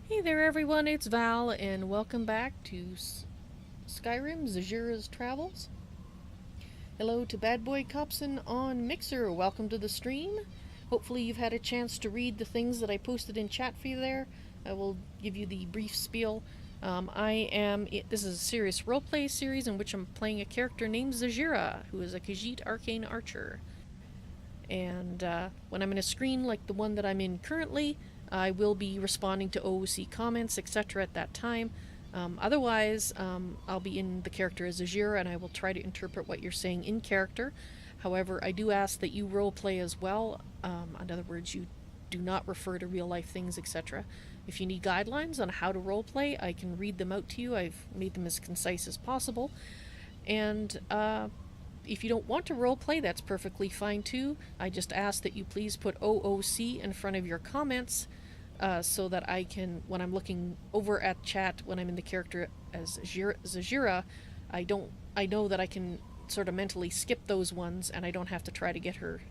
Hey there everyone, it's Val, and welcome back to Skyrim, Zajhira's Travels. Hello to Bad Boy Copson on Mixer, welcome to the stream. Hopefully you've had a chance to read the things that I posted in chat for you there. I will give you the brief spiel. This is a serious roleplay series in which I'm playing a character named Zahjira, who is a Khajiit arcane archer. And when I'm in a screen like the one that I'm in currently, I will be responding to OOC comments, etc. at that time. Otherwise, I'll be in the character as Zajhira, and I will try to interpret what you're saying in character. However, I do ask that you roleplay as well. In other words, you do not refer to real-life things, etc. If you need guidelines on how to roleplay, I can read them out to you. I've made them as concise as possible. And if you don't want to roleplay, that's perfectly fine too. I just ask that you please put OOC in front of your comments so that I can, when I'm looking over at chat, when I'm in the character as Zajhira, I know that I can sort of mentally skip those ones and I don't have to try to get her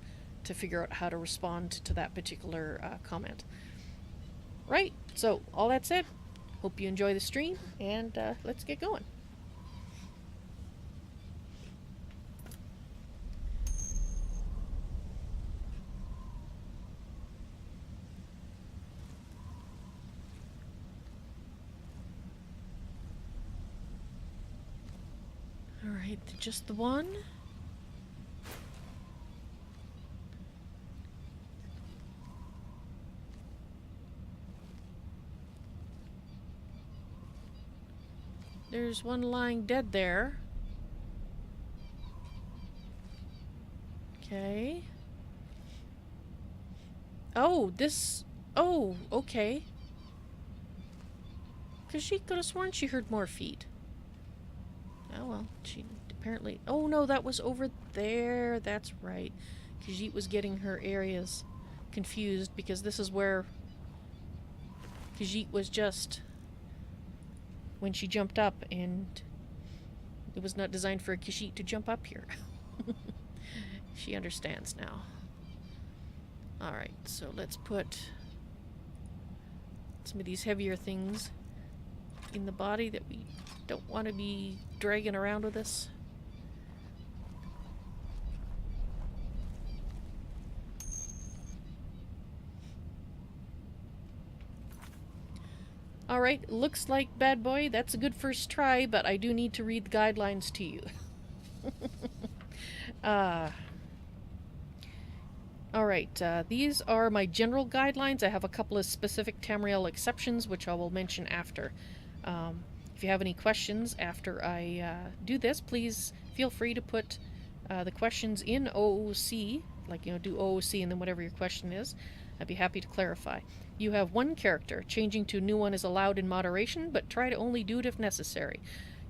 to figure out how to respond to that particular comment. Right, so all that said, hope you enjoy the stream, and let's get going. Alright, just the one. There's one lying dead there. Okay. Oh, this... Oh, okay. Because she could have sworn she heard more feet. Oh well, she apparently... Oh no, that was over there. That's right. Khajiit was getting her areas confused because this is where Khajiit was just when she jumped up, and it was not designed for a Khajiit to jump up here. She understands now. Alright, so let's put some of these heavier things in the body that we don't want to be dragging around with us. Alright, looks like, Bad Boy, that's a good first try, but I do need to read the guidelines to you. Alright, these are my general guidelines. I have a couple of specific Tamriel exceptions, which I will mention after. If you have any questions after I do this, please feel free to put the questions in OOC, like, do OOC and then whatever your question is. I'd be happy to clarify. You have one character. Changing to a new one is allowed in moderation, but try to only do it if necessary.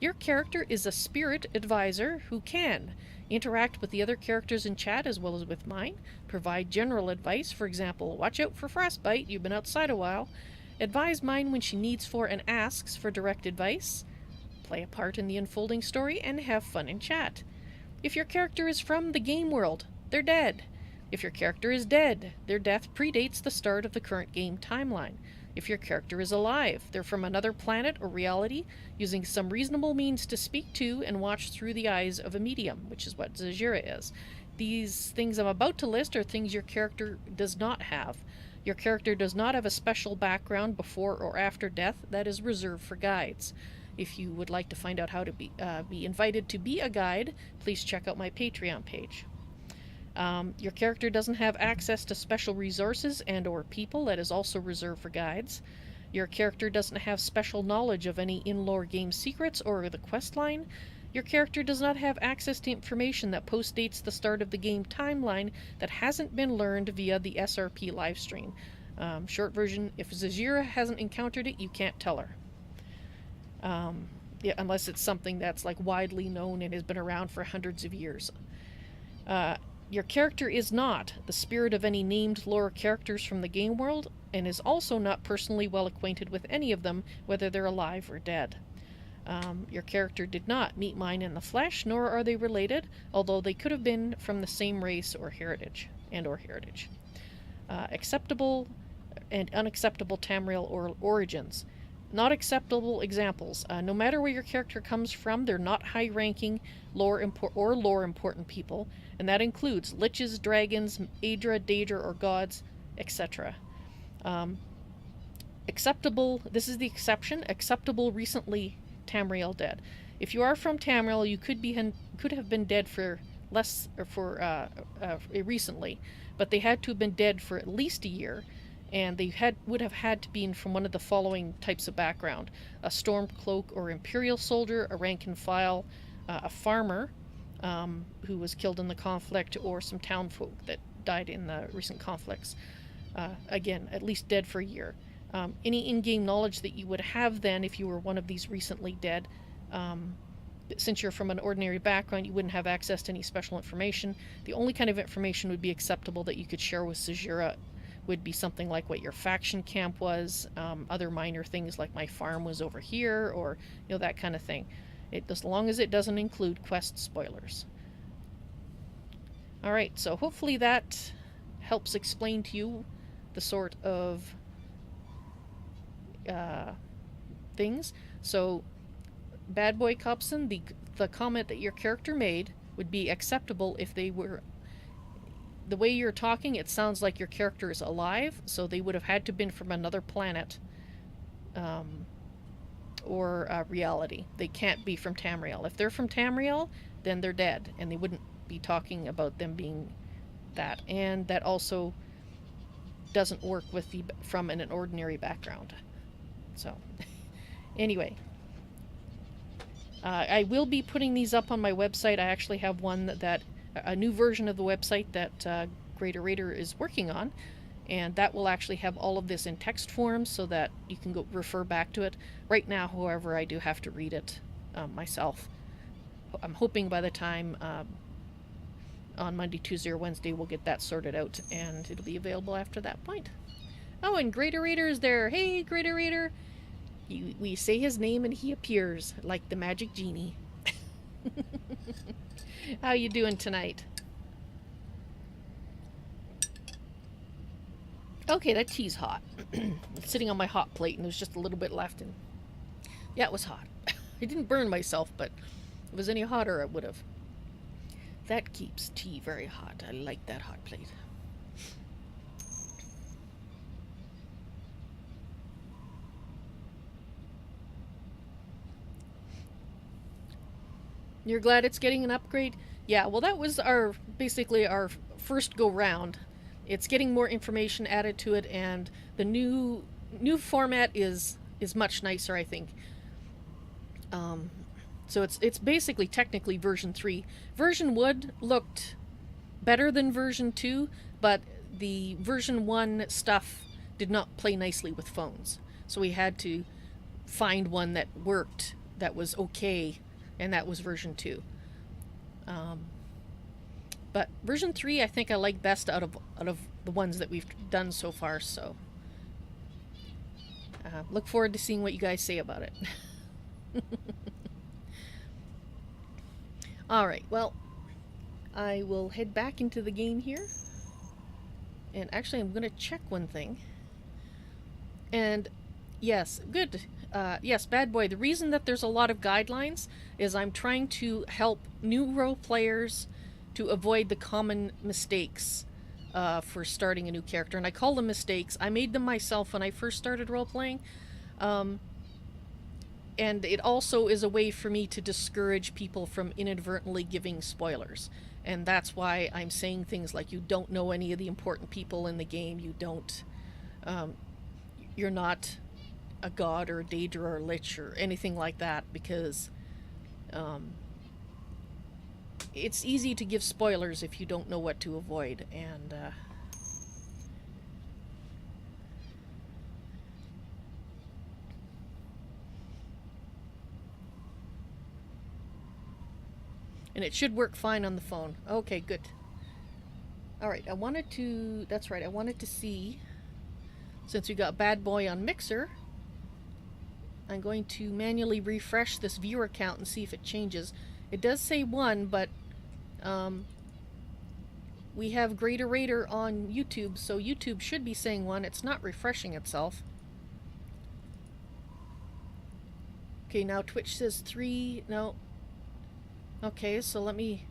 Your character is a spirit advisor who can interact with the other characters in chat as well as with mine, provide general advice, for example, watch out for frostbite, you've been outside a while, advise mine when she needs for and asks for direct advice, play a part in the unfolding story, and have fun in chat. If your character is from the game world, they're dead. If your character is dead, their death predates the start of the current game timeline. If your character is alive, they're from another planet or reality, using some reasonable means to speak to and watch through the eyes of a medium, which is what Zajhira is. These things I'm about to list are things your character does not have. Your character does not have a special background before or after death that is reserved for guides. If you would like to find out how to be invited to be a guide, please check out my Patreon page. Your character doesn't have access to special resources and or people that is also reserved for guides. Your character doesn't have special knowledge of any in-lore game secrets or the quest line. Your character does not have access to information that postdates the start of the game timeline that hasn't been learned via the SRP livestream. Short version, if Zajhira hasn't encountered it, you can't tell her. Yeah, unless it's something that's like widely known and has been around for hundreds of years. Your character is not the spirit of any named lore characters from the game world, and is also not personally well acquainted with any of them, whether they're alive or dead. Your character did not meet mine in the flesh, nor are they related, although they could have been from the same race or heritage, acceptable and unacceptable Tamriel or origins. Not acceptable examples. No matter where your character comes from, they're not high-ranking lore-important people, and that includes liches, dragons, Aedra, Daedra, or gods, etc. Acceptable, this is the exception, acceptable recently Tamriel dead. If you are from Tamriel, you could have been dead for less, or for recently, but they had to have been dead for at least a year, and they would have had to be from one of the following types of background: a Stormcloak or Imperial soldier, a rank and file, a farmer who was killed in the conflict, or some townfolk that died in the recent conflicts. Again, at least dead for a year. Any in-game knowledge that you would have then, if you were one of these recently dead, since you're from an ordinary background, you wouldn't have access to any special information. The only kind of information would be acceptable that you could share with Zajhira would be something like what your faction camp was, other minor things like my farm was over here, or that kind of thing. As long as it doesn't include quest spoilers. Alright, so hopefully that helps explain to you the sort of things. So, Bad Boy Copson, the comment that your character made would be acceptable if they were... The way you're talking, it sounds like your character is alive, so they would have had to have been from another planet or reality. They can't be from Tamriel. If they're from Tamriel, then they're dead, and they wouldn't be talking about them being that. And that also doesn't work with from an ordinary background. So, anyway. I will be putting these up on my website. I actually have one a new version of the website that Greater Raider is working on, and that will actually have all of this in text form so that you can go refer back to it. Right now, however, I do have to read it myself. I'm hoping by the time on Monday, Tuesday, or Wednesday we'll get that sorted out, and it'll be available after that point. Oh, and Greater Raider is there. Hey, Greater Raider! We say his name and he appears like the magic genie. How you doing tonight? Okay, that tea's hot. It's sitting on my hot plate and there's just a little bit left. And yeah, it was hot. I didn't burn myself, but if it was any hotter, I would have. That keeps tea very hot. I like that hot plate. You're glad it's getting an upgrade? Yeah, well that was basically our first go round. it's getting more information added to it, and the new format is much nicer, I think. So it's basically technically version 3. Version 1 looked better than version 2, but the version 1 stuff did not play nicely with phones. So we had to find one that worked, that was okay, and that was version 2. But version 3 I think I like best out of the ones that we've done so far, so look forward to seeing what you guys say about it. Alright, well, I will head back into the game here. And actually I'm going to check one thing. And yes, good. Yes, Bad Boy, the reason that there's a lot of guidelines is I'm trying to help new role players to avoid the common mistakes for starting a new character. And I call them mistakes. I made them myself when I first started role-playing. And it also is a way for me to discourage people from inadvertently giving spoilers. And that's why I'm saying things like, you don't know any of the important people in the game, you don't, you're not a god or a Daedra or a Lich or anything like that, because it's easy to give spoilers if you don't know what to avoid, and it should work fine on the phone. Okay, good. Alright, I wanted to... That's right, I wanted to see... Since we got Bad Boy on Mixer, I'm going to manually refresh this viewer count and see if it changes. It does say 1, but we have Greater Raider on YouTube, so YouTube should be saying 1. It's not refreshing itself. Okay, now Twitch says 3. No. Okay, so let me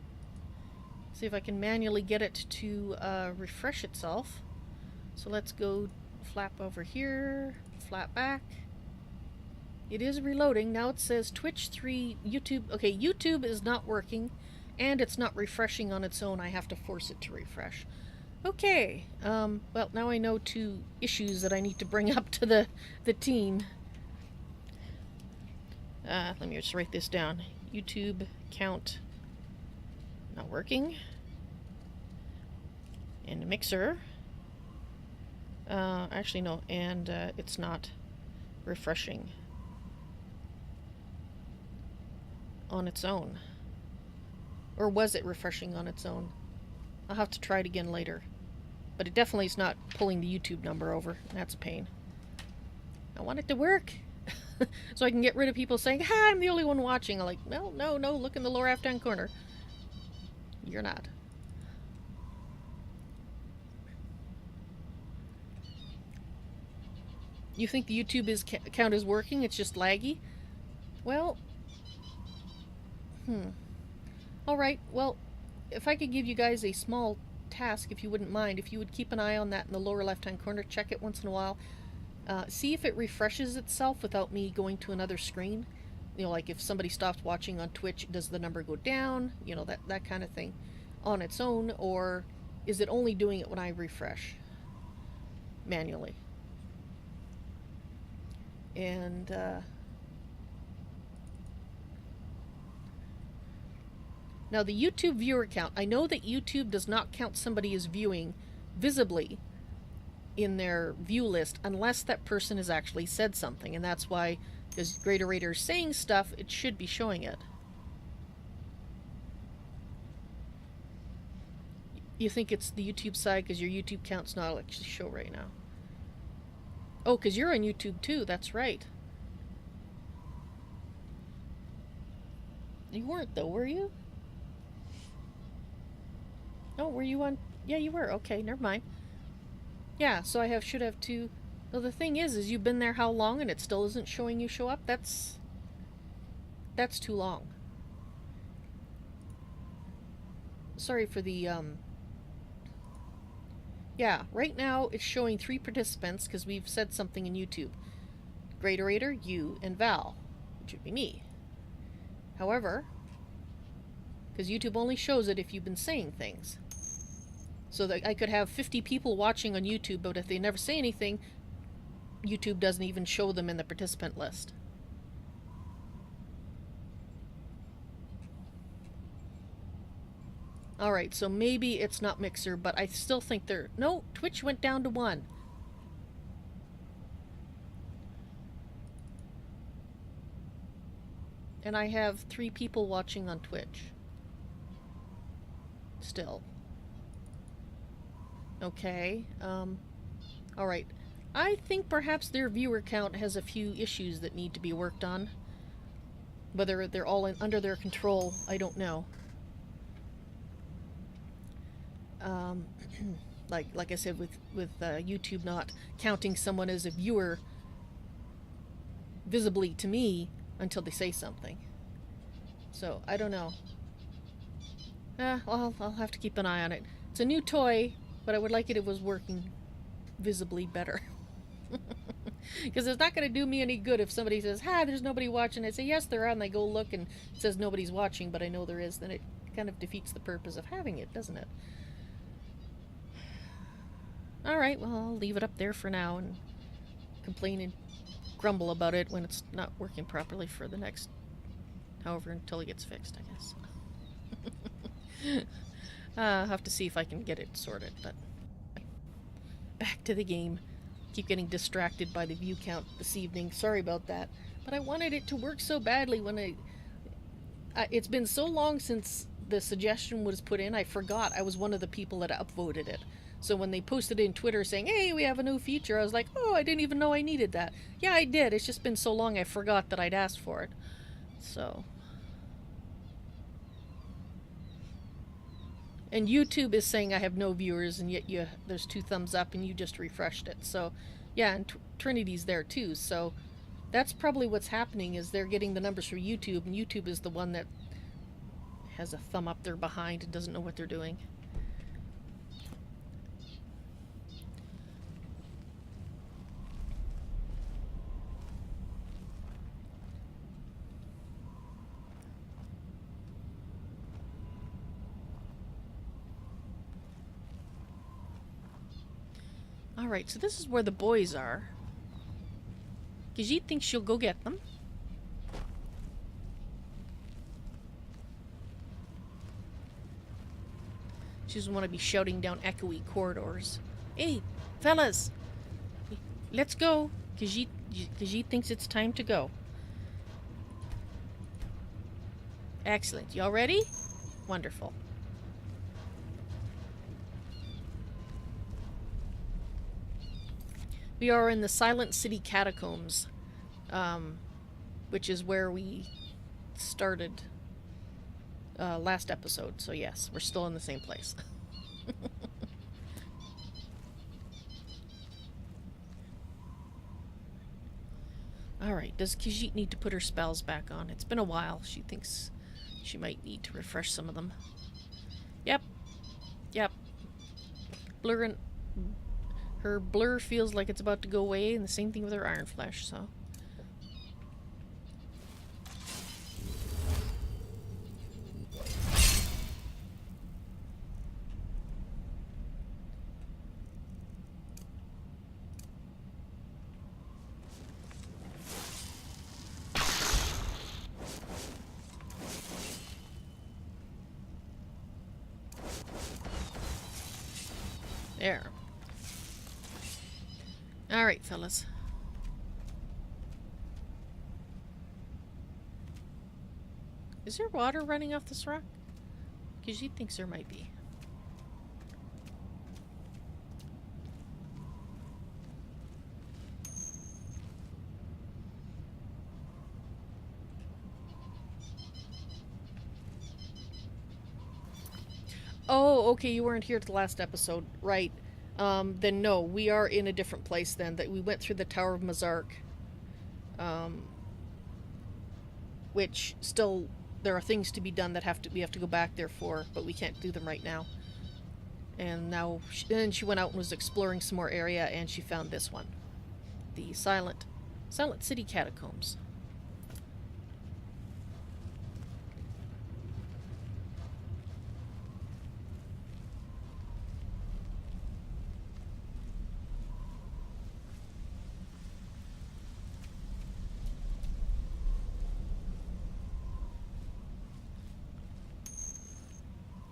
see if I can manually get it to refresh itself. So let's go flap over here, flap back. It is reloading. Now it says Twitch 3, YouTube. Okay, YouTube is not working, and it's not refreshing on its own. I have to force it to refresh. Okay, well, now I know 2 issues that I need to bring up to the team. Let me just write this down. YouTube count not working. And Mixer. Actually, no, and it's not refreshing on its own. Or was it refreshing on its own? I'll have to try it again later. But it definitely is not pulling the YouTube number over. That's a pain. I want it to work. So I can get rid of people saying, "Ha, I'm the only one watching." I'm like, well, no, look in the lower left-hand corner. You're not. You think the YouTube account is working? It's just laggy? Well, Alright, well, if I could give you guys a small task, if you wouldn't mind, if you would keep an eye on that in the lower left-hand corner, check it once in a while. See if it refreshes itself without me going to another screen. You know, like if somebody stops watching on Twitch, does the number go down? You know, that kind of thing on its own, or is it only doing it when I refresh manually? And now the YouTube viewer count. I know that YouTube does not count somebody as viewing visibly in their view list unless that person has actually said something, and that's why, because Greater Raider is saying stuff, it should be showing it. You think it's the YouTube side because your YouTube count's not actually show right now. Oh, because you're on YouTube too, that's right. You weren't though, were you? Oh, were you on? Yeah, you were. Okay, never mind. Yeah, so I should have 2. Well, the thing is you've been there how long and it still isn't showing you show up? That's too long. Sorry for the, yeah, right now it's showing 3 participants because we've said something in YouTube. Greater Raider, you, and Val, which would be me. However, because YouTube only shows it if you've been saying things. So that I could have 50 people watching on YouTube, but if they never say anything, YouTube doesn't even show them in the participant list. Alright, so maybe it's not Mixer, but I still think they're... No, Twitch went down to 1. And I have 3 people watching on Twitch. Still. Okay, alright. I think perhaps their viewer count has a few issues that need to be worked on. Whether they're all under their control, I don't know. Like I said, with YouTube not counting someone as a viewer visibly to me until they say something. So, I don't know. I'll have to keep an eye on it. It's a new toy, but I would like it was working visibly better. Because it's not going to do me any good if somebody says, "Ha, there's nobody watching." I say, "Yes, there are," and they go look and it says nobody's watching, but I know there is. Then it kind of defeats the purpose of having it, doesn't it? Alright, well, I'll leave it up there for now and complain and grumble about it when it's not working properly for the next, however, until it gets fixed, I guess. I'll have to see if I can get it sorted, but back to the game. Keep getting distracted by the view count this evening. Sorry about that. But I wanted it to work so badly when it's been so long since the suggestion was put in, I forgot I was one of the people that upvoted it. So when they posted it in Twitter saying, "Hey, we have a new feature," I was like, "Oh, I didn't even know I needed that." Yeah, I did. It's just been so long I forgot that I'd asked for it. So... And YouTube is saying I have no viewers, and yet there's 2 thumbs up, and you just refreshed it. So, yeah, and Trinity's there too. So, that's probably what's happening, is they're getting the numbers from YouTube, and YouTube is the one that has a thumb up there behind and doesn't know what they're doing. Alright, so this is where the boys are. Khajiit thinks she'll go get them. She doesn't want to be shouting down echoey corridors. "Hey, fellas! Let's go!" Khajiit thinks it's time to go. Excellent. Y'all ready? Wonderful. We are in the Silent City Catacombs, which is where we started last episode. So yes, we're still in the same place. Alright, does Khajiit need to put her spells back on? It's been a while. She thinks she might need to refresh some of them. Yep. Her blur feels like it's about to go away, and the same thing with her iron flesh, so... There. Alright, fellas. Is there water running off this rock? Because she thinks there might be. Oh, okay, you weren't here at the last episode. Right. Then no, we are in a different place then. That we went through the Tower of Mazark. Which still, there are things to be done that we have to go back there for, but we can't do them right now. And now, then she went out and was exploring some more area, and she found this one. The Silent City Catacombs.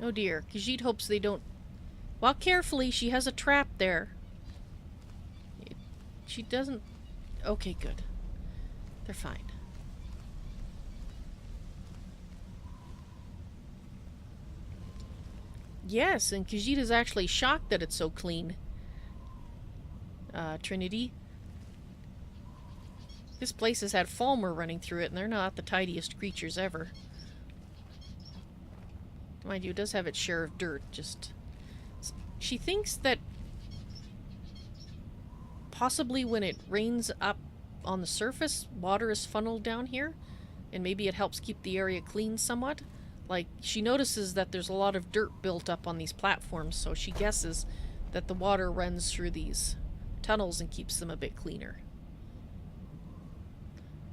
Oh dear. Khajiit hopes they don't... Walk carefully. She has a trap there. She doesn't... Okay, good. They're fine. Yes, and Khajiit is actually shocked that it's so clean. Trinity. This place has had Falmer running through it, and they're not the tidiest creatures ever. Mind you, it does have its share of dirt, just... She thinks that possibly when it rains up on the surface, water is funneled down here, and maybe it helps keep the area clean somewhat. Like, she notices that there's a lot of dirt built up on these platforms, so she guesses that the water runs through these tunnels and keeps them a bit cleaner.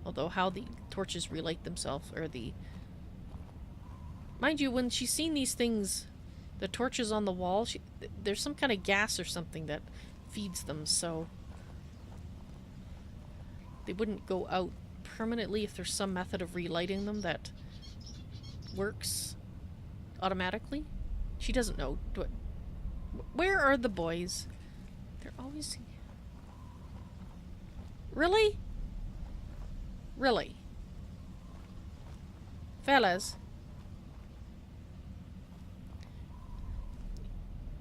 Although how the torches relight themselves, or the... Mind you, when she's seen these things, the torches on the wall, there's some kind of gas or something that feeds them, so... They wouldn't go out permanently if there's some method of relighting them that works automatically. She doesn't know. Where are the boys? They're always... Really? Really? Fellas?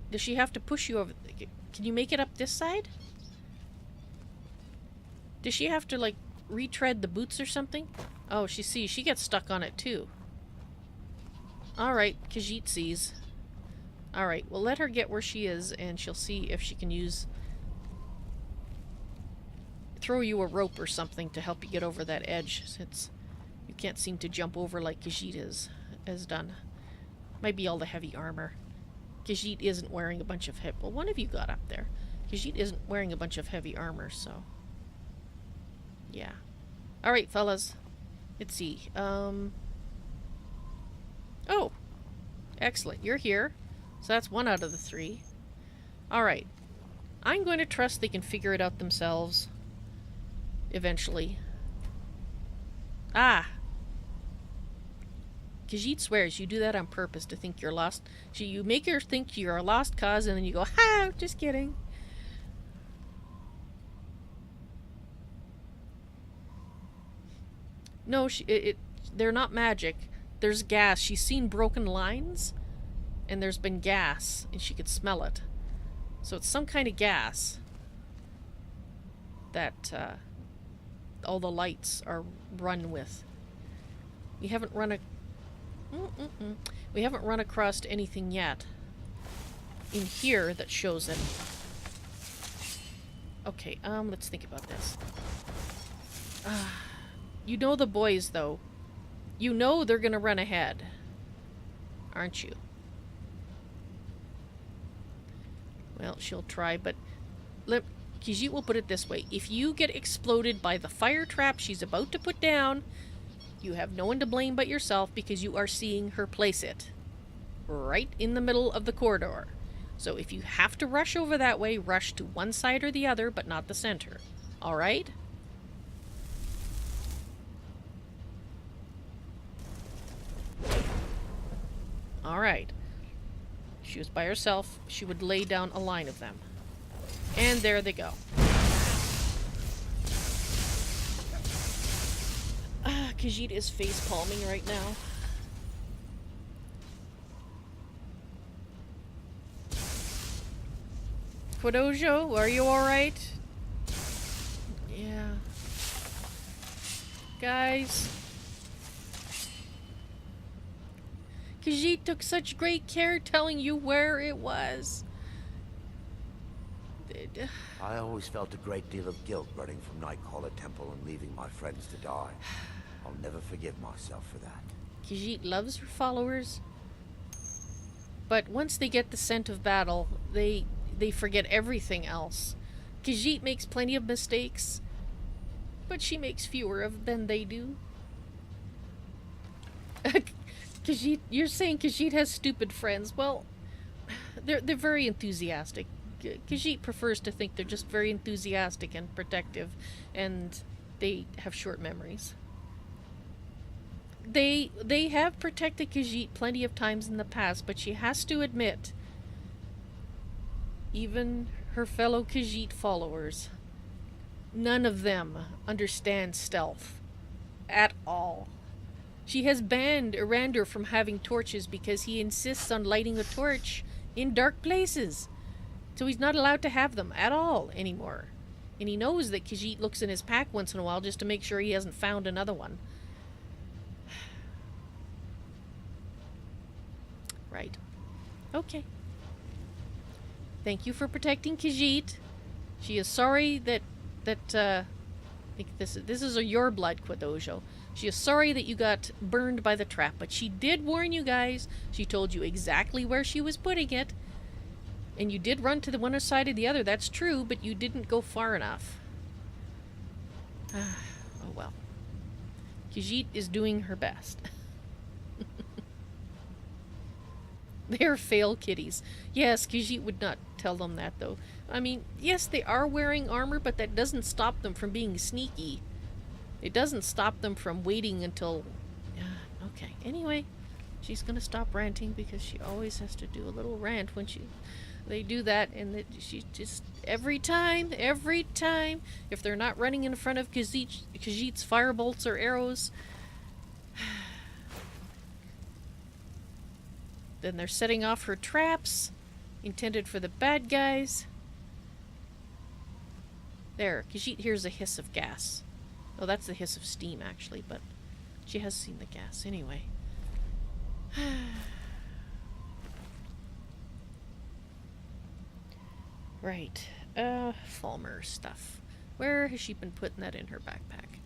Does she have to push you over? Can you make it up this side? Does she have to, like, retread the boots or something? Oh, she sees. She gets stuck on it, too. Alright, Khajiit sees. Alright, well, let her get where she is, and she'll see if she can use... Throw you a rope or something to help you get over that edge, since you can't seem to jump over like Khajiit has done. Might be all the heavy armor. Khajiit isn't wearing a bunch of well, one of you got up there. Khajiit isn't wearing a bunch of heavy armor, so... Yeah. Alright, fellas. Let's see. Oh! Excellent. You're here. So that's 1 out of the 3. Alright. I'm going to trust they can figure it out themselves. Eventually. Ah! Khajiit swears you do that on purpose to think you're lost. You make her think you're a lost cause, and then you go, ha! Just kidding. No, they're not magic. There's gas. She's seen broken lines, and there's been gas, and she could smell it. So it's some kind of gas that all the lights are run with. We haven't run we haven't run across anything yet in here that shows it. Okay, let's think about this. You know the boys, though. You know they're gonna run ahead. Aren't you? Well, she'll try, but... Khajiit will put it this way. If you get exploded by the fire trap she's about to put down, you have no one to blame but yourself because you are seeing her place it. Right in the middle of the corridor. So if you have to rush over that way, rush to one side or the other, but not the center. Alright? Alright. She was by herself. She would lay down a line of them. And there they go. Khajiit is face palming right now. Quadojo, are you alright? Yeah. Guys. Khajiit took such great care telling you where it was. I always felt a great deal of guilt running from Nightcaller Temple and leaving my friends to die. I'll never forgive myself for that. Khajiit loves her followers, but once they get the scent of battle, they forget everything else. Khajiit makes plenty of mistakes, but she makes fewer of than they do. Khajiit, you're saying Khajiit has stupid friends. Well, they're very enthusiastic. Khajiit prefers to think they're just very enthusiastic and protective, and they have short memories. they have protected Khajiit plenty of times in the past, but she has to admit, even her fellow Khajiit followers, none of them understand stealth at all. She has banned Erander from having torches because he insists on lighting a torch in dark places. So he's not allowed to have them at all anymore. And he knows that Khajiit looks in his pack once in a while just to make sure he hasn't found another one. Right. Okay. Thank you for protecting Khajiit. She is sorry that this is a your blood, Quadojo. She is sorry that you got burned by the trap, but she did warn you guys. She told you exactly where she was putting it. And you did run to the one side or the other, that's true, but you didn't go far enough. Oh well. Khajiit is doing her best. They're fail kitties. Yes, Khajiit would not tell them that, though. I mean, yes, they are wearing armor, but that doesn't stop them from being sneaky. It doesn't stop them from waiting until... okay, anyway, she's gonna stop ranting because she always has to do a little rant when they do that, and she just... Every time, if they're not running in front of Khajiit's firebolts or arrows... then they're setting off her traps, intended for the bad guys. There, Khajiit hears a hiss of gas. Oh, that's the hiss of steam, actually, but she has seen the gas anyway. Right. Falmer stuff. Where has she been putting that in her backpack?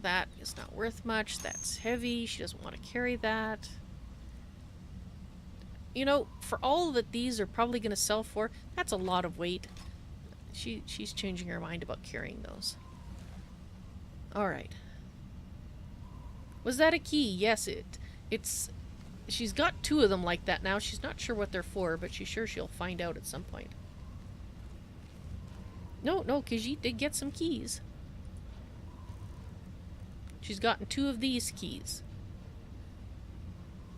That is not worth much. That's heavy. She doesn't want to carry that. You know, for all that these are probably going to sell for, that's a lot of weight. She's changing her mind about carrying those. Alright. Was that a key? Yes, it's... She's got 2 of them like that now. She's not sure what they're for, but she's sure she'll find out at some point. No, Khajiit did get some keys. She's gotten 2 of these keys.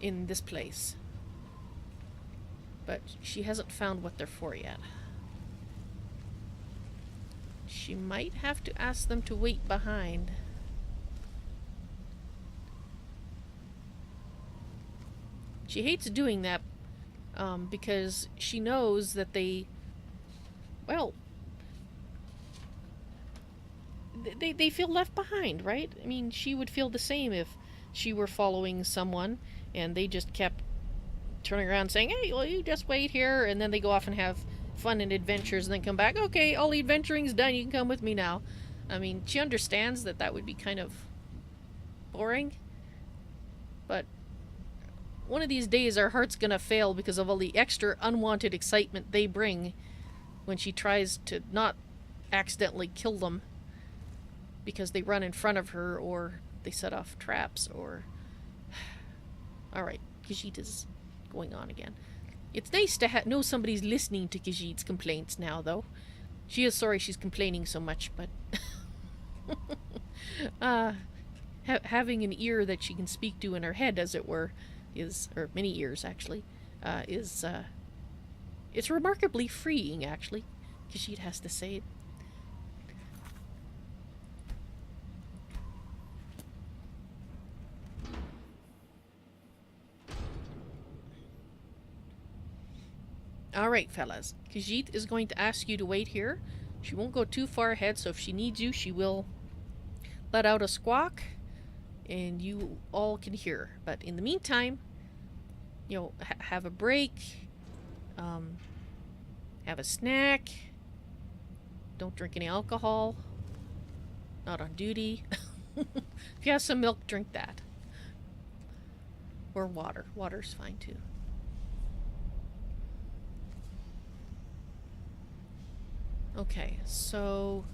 In this place. But she hasn't found what they're for yet. She might have to ask them to wait behind. She hates doing that because she knows that they... Well... They feel left behind, right? I mean, she would feel the same if she were following someone and they just kept turning around saying, hey, well, you just wait here, and then they go off and have fun and adventures and then come back. Okay, all the adventuring's done, you can come with me now. I mean, she understands that that would be kind of boring, but one of these days our heart's gonna fail because of all the extra unwanted excitement they bring when she tries to not accidentally kill them because they run in front of her or they set off traps or... Alright, Khajiit is going on again. It's nice to know somebody's listening to Khajiit's complaints now, though. She is sorry she's complaining so much, but... having an ear that she can speak to in her head, as it were, is... or many ears, actually, is... it's remarkably freeing, actually. Khajiit has to say it. Alright, fellas. Khajiit is going to ask you to wait here. She won't go too far ahead, so if she needs you, she will let out a squawk, and you all can hear. But in the meantime, you know, have a break, have a snack, don't drink any alcohol, not on duty. If you have some milk, drink that. Or water. Water's fine, too. Okay, so...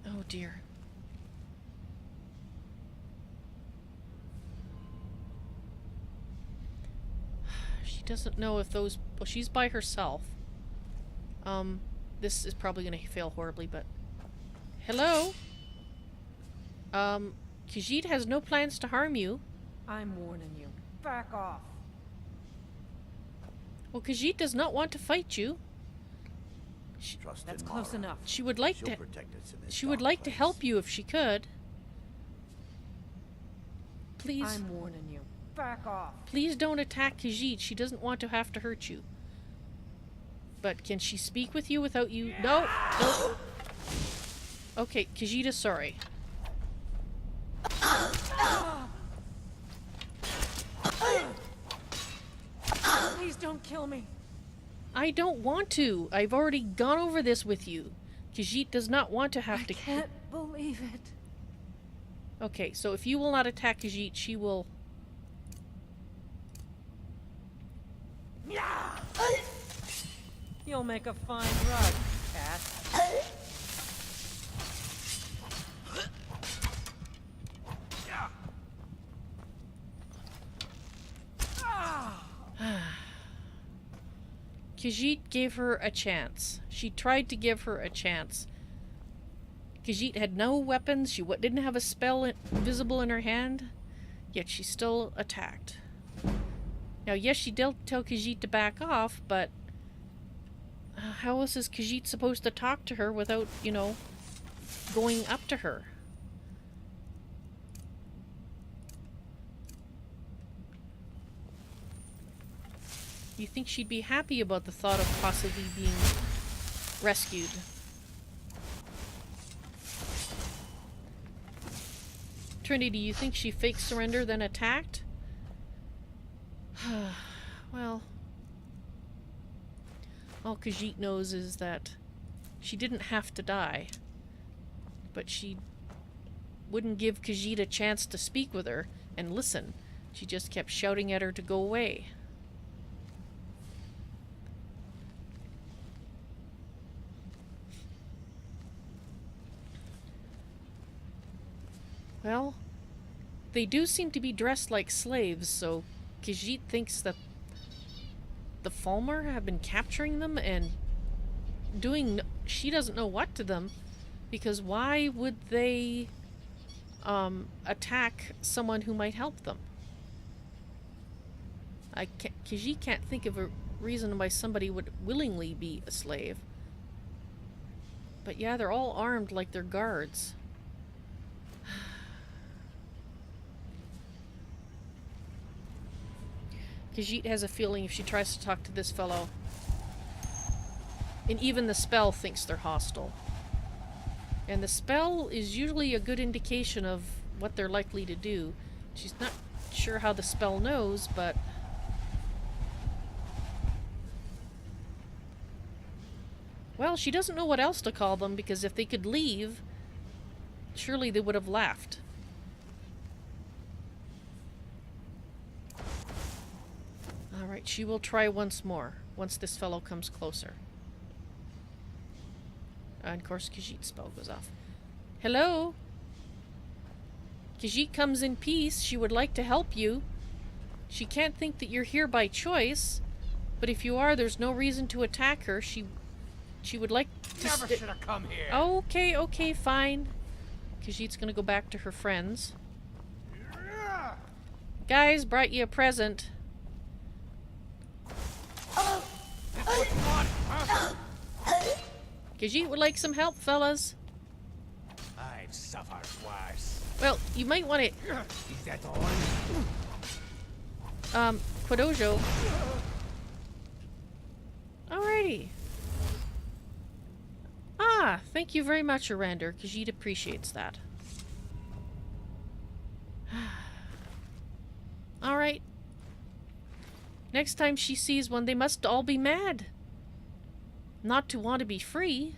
Oh dear. She doesn't know if those... Well, she's by herself. This is probably going to fail horribly, but... Hello? Khajiit has no plans to harm you. I'm warning you. Back off. Well, Khajiit does not want to fight you. Trust That's in close Mara. enough. She would like She'll to. protect us in this She would dark like to place. help you if she could. Please. I'm warning you. Back off. Please don't attack Khajiit. She doesn't want to have to hurt you. But can she speak with you without you? No. No. Okay, Khajiit is sorry. Please don't kill me. I don't want to. I've already gone over this with you. Khajiit does not want to have I to. can't believe it. Okay, so if you will not attack Khajiit, she will. You'll make a fine rug, cat. Khajiit gave her a chance. She tried to give her a chance. Khajiit had no weapons. She didn't have a spell visible in her hand. Yet she still attacked. Now, yes, she did tell Khajiit to back off, but how else is Khajiit supposed to talk to her without, you know, going up to her? You think she'd be happy about the thought of possibly being rescued? Trinity, you think she faked surrender then attacked? Well, all Khajiit knows is that she didn't have to die, but she wouldn't give Khajiit a chance to speak with her and listen. She just kept shouting at her to go away. Well, they do seem to be dressed like slaves, so Khajiit thinks that the Falmer have been capturing them and doing she doesn't know what to them, because why would they attack someone who might help them? Khajiit can't think of a reason why somebody would willingly be a slave. But yeah, they're all armed like they're guards. Khajiit has a feeling if she tries to talk to this fellow, and even the spell thinks they're hostile. And the spell is usually a good indication of what they're likely to do. She's not sure how the spell knows, but well, she doesn't know what else to call them, because if they could leave, surely they would have laughed. Alright, she will try once more, once this fellow comes closer. And of course, Khajiit's spell goes off. Hello? Khajiit comes in peace. She would like to help you. She can't think that you're here by choice, but if you are, there's no reason to attack her. She would like to Never should have come here. Okay, fine. Khajiit's gonna go back to her friends. Guys, brought you a present. Khajiit would like some help, fellas. I've suffered worse. Well, you might want to... Is that all? Quadojo. Alrighty. Ah, thank you very much, Arander. Khajiit appreciates that. Alright. Next time she sees one, they must all be mad. Not to want to be free.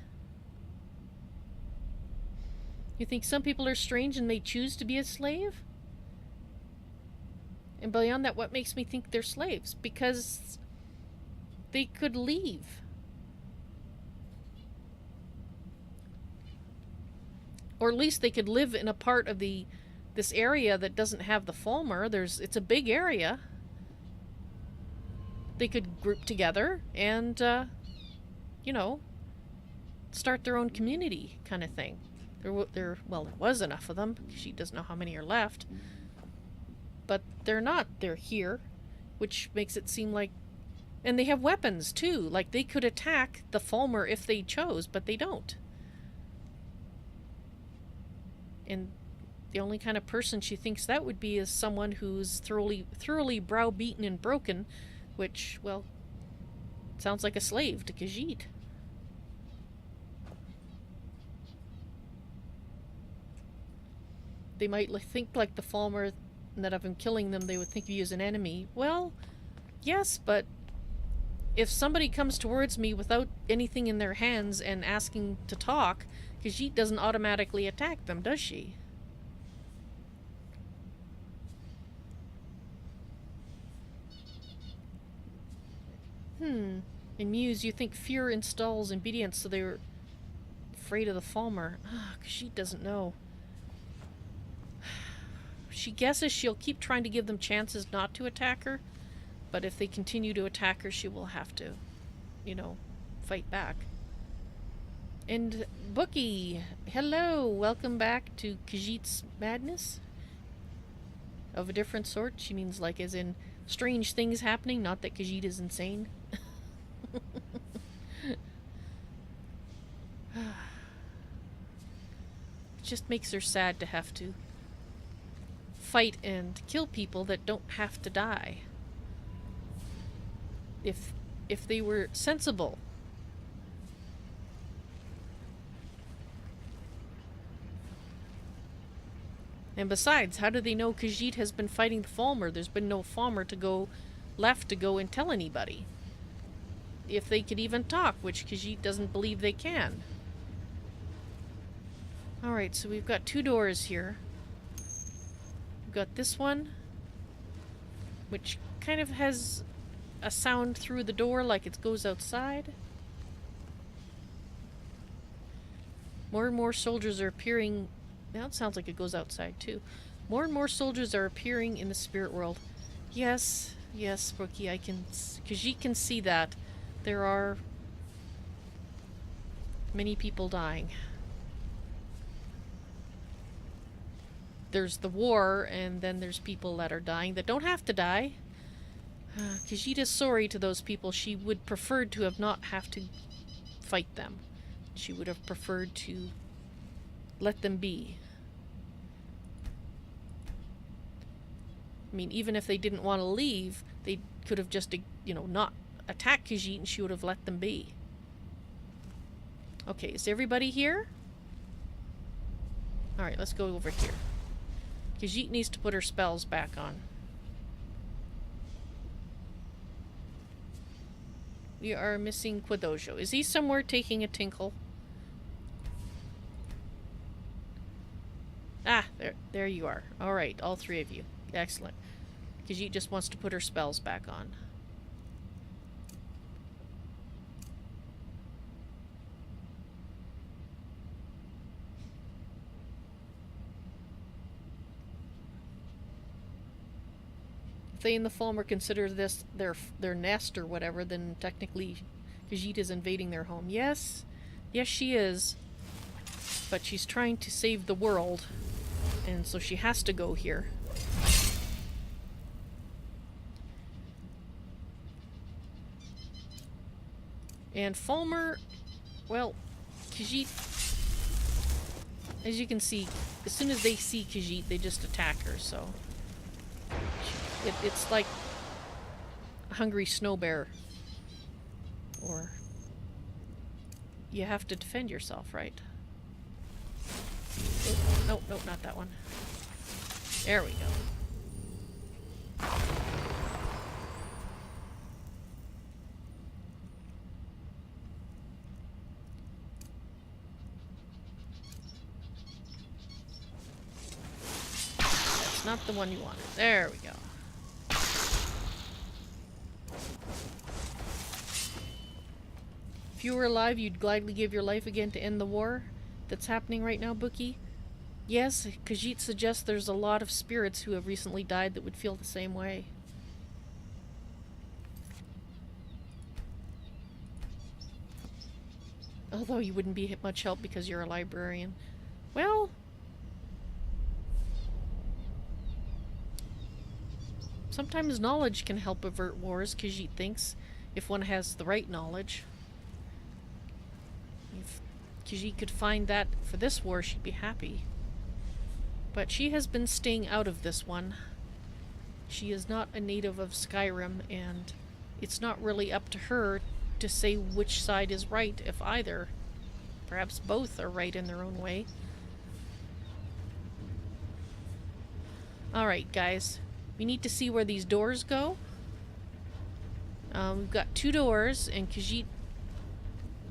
You think some people are strange and they choose to be a slave? And beyond that, what makes me think they're slaves? Because they could leave. Or at least they could live in a part of this area that doesn't have the Falmer. It's a big area. They could group together and, you know, start their own community kind of thing. Well, there was enough of them. She doesn't know how many are left. But they're not. They're here, which makes it seem like... And they have weapons, too. Like, they could attack the Falmer if they chose, but they don't. And the only kind of person she thinks that would be is someone who's thoroughly browbeaten and broken, which, well, sounds like a slave to Khajiit. They might think like the Falmer, that of him killing them, they would think of you as an enemy. Well, yes, but if somebody comes towards me without anything in their hands and asking to talk, Khajiit doesn't automatically attack them, does she? In Muse, you think fear installs obedience, so they were afraid of the Falmer. Khajiit doesn't know. She guesses she'll keep trying to give them chances not to attack her, but if they continue to attack her, she will have to, you know, fight back. And Bookie, hello, welcome back to Khajiit's Madness. Of a different sort, she means like as in strange things happening, not that Khajiit is insane. It just makes her sad to have to fight and kill people that don't have to die. If they were sensible. And besides, how do they know Khajiit has been fighting the Falmer? There's been no Falmer left to go and tell anybody. If they could even talk, which Khajiit doesn't believe they can. Alright, so we've got 2 doors here. We've got this one, which kind of has a sound through the door like it goes outside. More and more soldiers are appearing. Now it sounds like it goes outside too. More and more soldiers are appearing in the spirit world. Yes, yes, Brookie, Khajiit can see that. There are many people dying. There's the war, and then there's people that are dying that don't have to die. Khajiit is sorry to those people. She would prefer to have not have to fight them. She would have preferred to let them be. I mean, even if they didn't want to leave, they could have just, you know, not attacked Khajiit and she would have let them be. Okay, is everybody here? Alright, let's go over here. Khajiit needs to put her spells back on. We are missing Quadojo. Is he somewhere taking a tinkle? Ah, there you are. Alright, all 3 of you. Excellent. Khajiit just wants to put her spells back on. If they and the Falmer consider this their nest or whatever, then technically Khajiit is invading their home. Yes, yes she is. But she's trying to save the world, and so she has to go here. And Falmer, well, Khajiit, as you can see, as soon as they see Khajiit, they just attack her, so... It's like a hungry snow bear. Or... you have to defend yourself, right? Oh, no, not that one. There we go. That's not the one you wanted. There we go. If you were alive, you'd gladly give your life again to end the war that's happening right now, Bookie? Yes, Khajiit suggests there's a lot of spirits who have recently died that would feel the same way. Although you wouldn't be much help because you're a librarian. Well, sometimes knowledge can help avert wars, Khajiit thinks, if one has the right knowledge. If Khajiit could find that for this war, she'd be happy. But she has been staying out of this one. She is not a native of Skyrim, and it's not really up to her to say which side is right, if either. Perhaps both are right in their own way. Alright, guys. We need to see where these doors go. We've got 2 doors, and Khajiit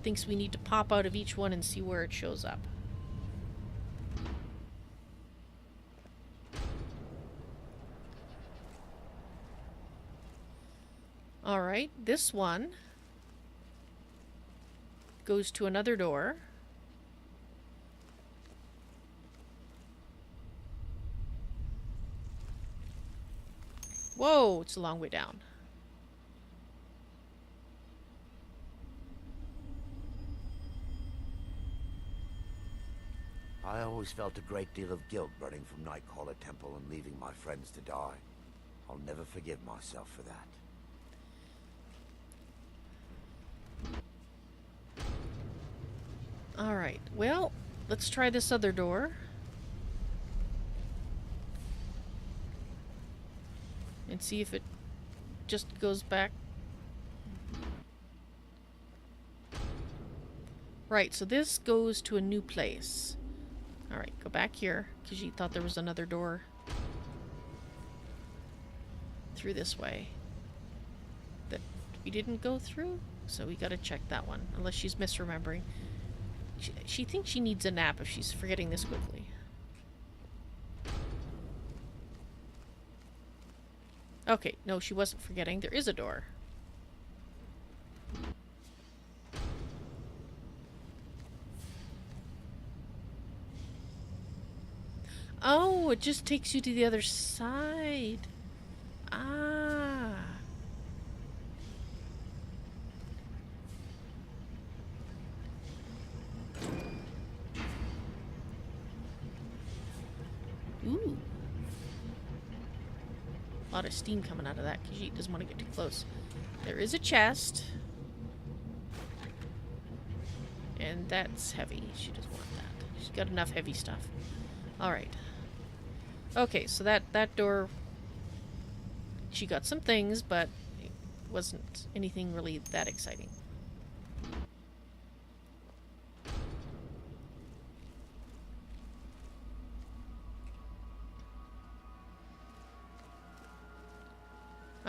thinks we need to pop out of each one and see where it shows up. Alright, this one goes to another door. Whoa, it's a long way down. I always felt a great deal of guilt running from Nightcaller Temple and leaving my friends to die. I'll never forgive myself for that. Alright, well, let's try this other door. And see if it just goes back. Right, so this goes to a new place. Alright, go back here, because you thought there was another door through this way that we didn't go through, so we gotta check that one, unless she's misremembering. She thinks she needs a nap if she's forgetting this quickly. Okay, no, she wasn't forgetting. There is a door. Oh, it just takes you to the other side. Ah. Ooh. A lot of steam coming out of that because she doesn't want to get too close. There is a chest. And that's heavy. She doesn't want that. She's got enough heavy stuff. Alright. Okay, so that door... She got some things, but it wasn't anything really that exciting.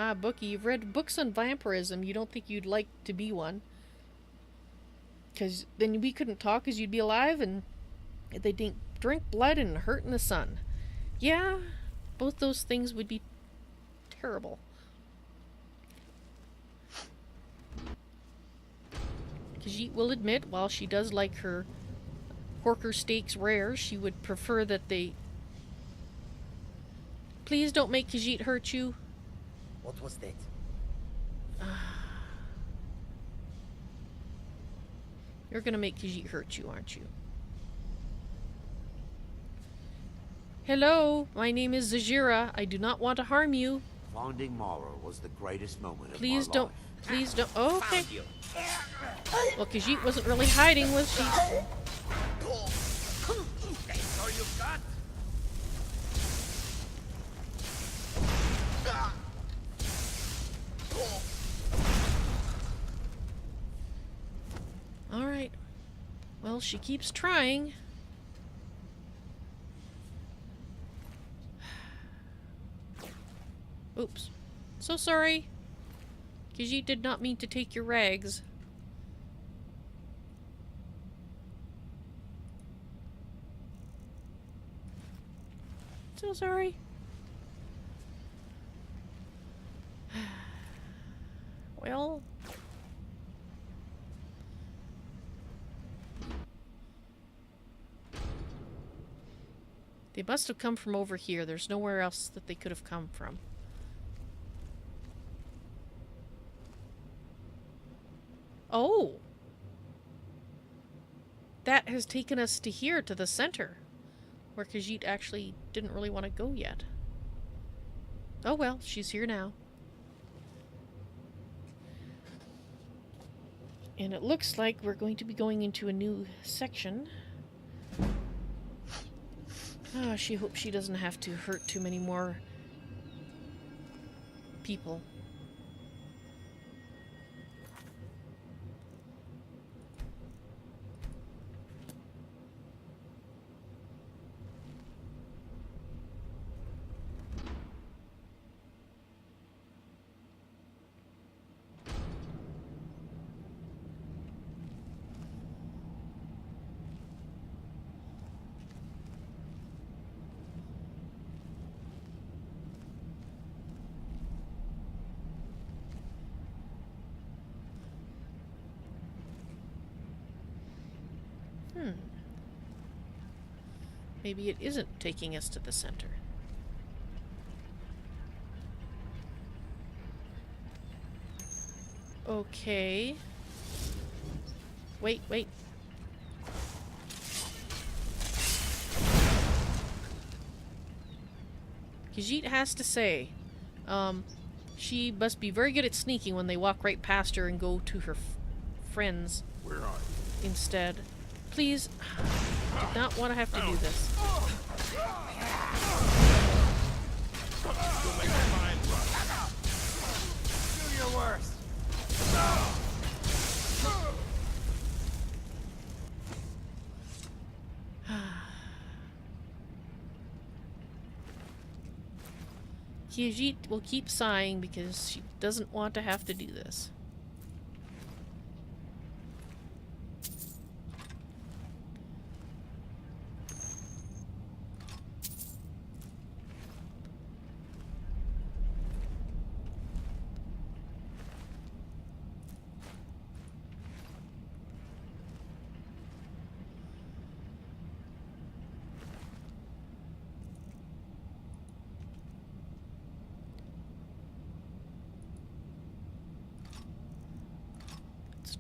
Ah, Bookie, you've read books on vampirism. You don't think you'd like to be one. Because then we couldn't talk because you'd be alive and they drink blood and hurt in the sun. Yeah, both those things would be terrible. Khajiit will admit, while she does like her porker steaks rare, she would prefer that they... Please don't make Khajiit hurt you. What was that? You're gonna make Khajiit hurt you, aren't you? Hello, my name is Zahjira. I do not want to harm you. Finding Mara was the greatest moment Please of my don't. life. Please don't. Oh, okay. Well, Khajiit wasn't really hiding, was she? That's all you got? Alright. Well, she keeps trying. Oops. So sorry. Khajiit did not mean to take your rags. So sorry. Well... They must have come from over here. There's nowhere else that they could have come from. Oh! That has taken us to here, to the center. Where Khajiit actually didn't really want to go yet. Oh well, she's here now. And it looks like we're going to be going into a new section. Ah, she hopes she doesn't have to hurt too many more people. Maybe it isn't taking us to the center. Okay. Wait. Khajiit has to say, she must be very good at sneaking when they walk right past her and go to her friends. Where are you? Instead. Please, did not want to have to do this. You'll make a fine run. Do your worst. Khajiit will keep sighing because she doesn't want to have to do this.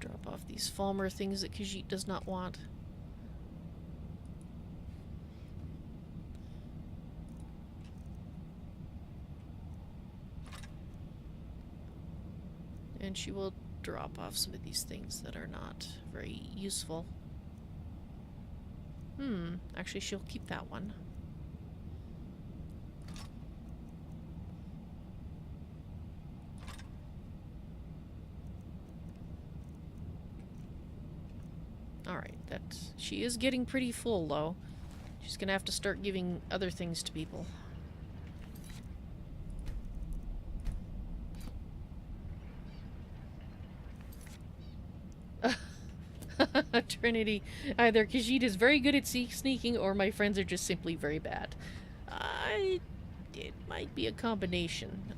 Drop off these Falmer things that Khajiit does not want. And she will drop off some of these things that are not very useful. Actually she'll keep that one. Alright, she is getting pretty full, though. She's gonna have to start giving other things to people. Trinity, either Khajiit is very good at sneaking, or my friends are just simply very bad. It might be a combination.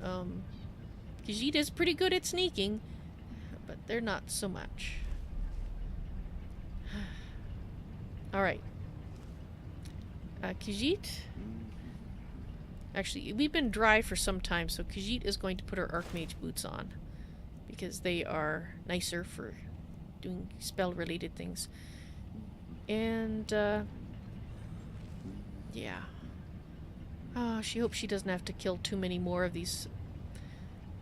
Khajiit is pretty good at sneaking, but they're not so much. Alright. Khajiit? Actually, we've been dry for some time, so Khajiit is going to put her Archmage boots on. Because they are nicer for doing spell-related things. And, yeah. Oh, she hopes she doesn't have to kill too many more of these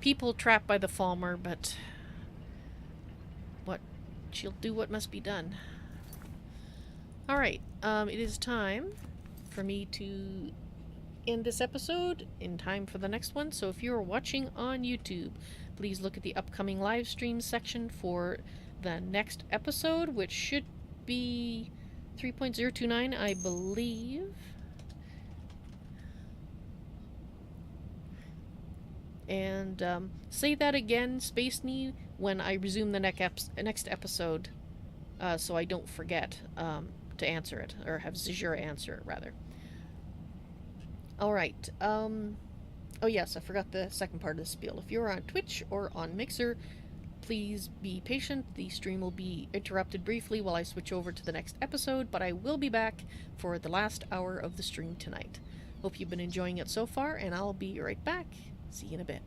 people trapped by the Falmer, but she'll do what must be done. Alright, it is time for me to end this episode in time for the next one. So if you're watching on YouTube, please look at the upcoming live stream section for the next episode, which should be 3.029, I believe. And say that again, space me, when I resume the next episode, so I don't forget to answer it, or have Zajhira answer it, rather. Alright, oh yes, I forgot the second part of the spiel. If you're on Twitch or on Mixer, please be patient. The stream will be interrupted briefly while I switch over to the next episode, but I will be back for the last hour of the stream tonight. Hope you've been enjoying it so far, and I'll be right back. See you in a bit.